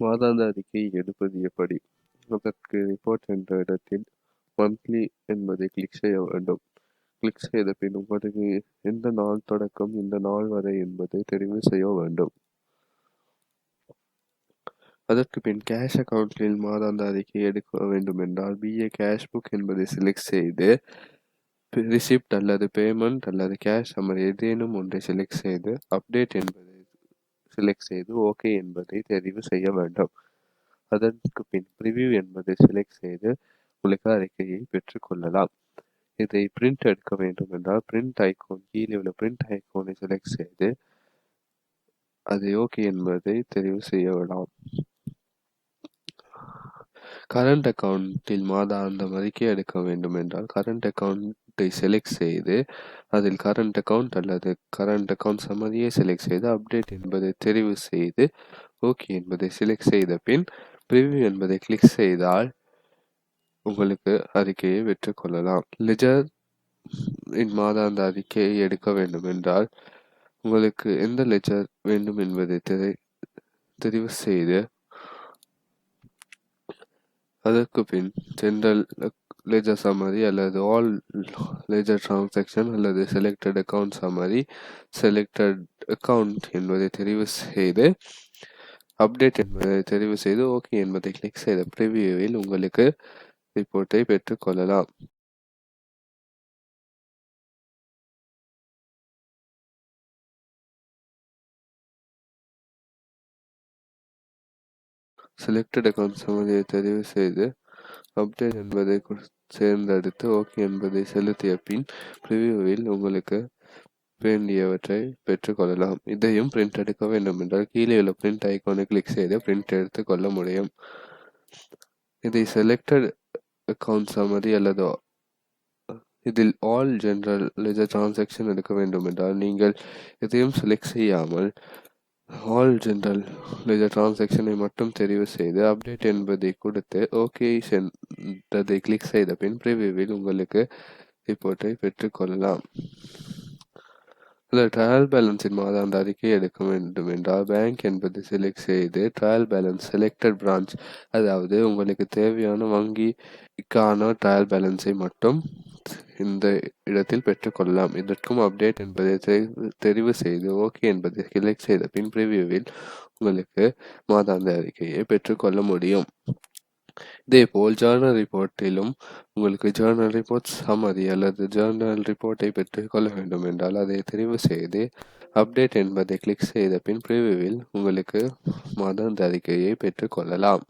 மாதாந்த அறிக்கை எடுப்பது எப்படி? அதற்கு ரிப்போர்ட் என்ற இடத்தில் மந்த்லி என்பதை கிளிக் செய்ய வேண்டும். கிளிக் செய்த பின் உங்களுக்கு எந்த நாள் தொடக்கம் இந்த நாள் வரை என்பதை தெரிவு செய்ய வேண்டும். அதற்கு பின் கேஷ் அக்கவுண்டில் மாதாந்த அறிக்கை எடுக்க வேண்டும் என்றால் பிஏ கேஷ் புக் என்பதை செலக்ட் செய்து ரிசிப்ட் அல்லது பேமெண்ட் அல்லது கேஷ் சம்மரி ஏதேனும் ஒன்றை செலக்ட் செய்து அப்டேட் என்பதை செலக்ட் செய்து ஓகே என்பதை தெரிவு செய்ய வேண்டும். அதற்கு பின் ப்ரிவியூ என்பதை செலக்ட் செய்து உங்களுக்கு அறிக்கையை பெற்றுக்கொள்ளலாம். இதை பிரிண்ட் எடுக்க வேண்டும் என்றால் பிரிண்ட் ஐக்கோன் கீழே உள்ள பிரிண்ட் ஐக்கோனை செலக்ட் செய்து அதை ஓகே என்பதை தெரிவு செய்யலாம். கரண்ட் அக்கவுண்டில் மாதாந்தம் அறிக்கை எடுக்க வேண்டும் என்றால் கரண்ட் அக்கவுண்டை செலக்ட் செய்து அதில் கரண்ட் அக்கவுண்ட் அல்லது கரண்ட் அக்கவுண்ட் சம்மரியை செலக்ட் செய்து அப்டேட் என்பதை தெரிவு செய்து ஓகே என்பதை செலக்ட் செய்த பின் ப்ரிவியூ என்பதை கிளிக் செய்தால் உங்களுக்கு அறிக்கையை பெற்றுக்கொள்ளலாம். லெஜர் மாதாந்த அறிக்கையை எடுக்க வேண்டும் என்றால் உங்களுக்கு எந்த லெஜர் வேண்டும் என்பதை தெரிவு செய்து அதற்கு பின் ஜெனரல் லெஜர் சம்மரி அல்லது ஆல் லெஜர் டிரான்சாக்ஷன் அல்லது selected account summary selected account என்பதை தெரிவு செய்து அப்டேட் என்பதை தெரிவு செய்து ஓகே என்பதை கிளிக் செய்த ப்ரிவியூவில் உங்களுக்கு ரிப்போர்ட்டை பெற்றுக்கொள்ளலாம். செலக்டட் அக்கவுண்ட் சம்மரியை தெரிவு செய்து அப்டேட் என்பதை தேர்ந்தெடுத்து ஓகே என்பதை செலுத்திய பின் ப்ரிவியூவில் உங்களுக்கு வேண்டியவற்றை பெற்றுக்கொள்ளலாம். இதையும் பிரிண்ட் எடுக்க வேண்டும் என்றால் கீழே உள்ள பிரிண்ட் ஐக்கானை கிளிக் செய்து பிரிண்ட் எடுத்து கொள்ள முடியும். இதை செலக்டட் அக்கவுண்ட் சம்மரி அல்லது இதில் ஆல் ஜெனரல் லெஜர் டிரான்சாக்ஷன் எடுக்க வேண்டும் என்றால் நீங்கள் எதையும் செலக்ட் செய்யாமல் ஆல் ஜெனரல் லெஜர் டிரான்சாக்ஷனை மட்டும் தெரிவு செய்து அப்டேட் என்பதை கொடுத்து ஓகே சென்றதை கிளிக் செய்த பின் ப்ரிவியூவில் உங்களுக்கு ரிப்போர்ட்டை பெற்றுக்கொள்ளலாம். ட்ரையல் பேலன்ஸின் மாதாந்த அறிக்கை எடுக்க வேண்டும் என்றால் பேங்க் என்பதை செலக்ட் செய்து ட்ரையல் பேலன்ஸ் செலக்டட் பிரான்ச் அதாவது உங்களுக்கு தேவையான வங்கிக்கான ட்ரையல் பேலன்ஸை மட்டும் இந்த இடத்தில் பெற்றுக்கொள்ளலாம். இதற்கும் அப்டேட் என்பதை தெரிவு செய்து ஓகே என்பதை கிளிக் செய்த பின் ப்ரிவியூவில் உங்களுக்கு மாதாந்த அறிக்கையை பெற்றுக்கொள்ள முடியும். இதேபோல் ஜேர்னல் ரிப்போர்ட்டிலும் உங்களுக்கு ஜேர்னல் ரிப்போர்ட் சம்மரி அல்லது ஜேர்னல் ரிப்போர்ட்டை பெற்றுக்கொள்ள வேண்டும் என்றால் அதை தெரிவு செய்து அப்டேட் என்பதை கிளிக் செய்த பின் ப்ரிவியூவில் உங்களுக்கு மாதாந்த அறிக்கையை பெற்றுக்கொள்ளலாம்.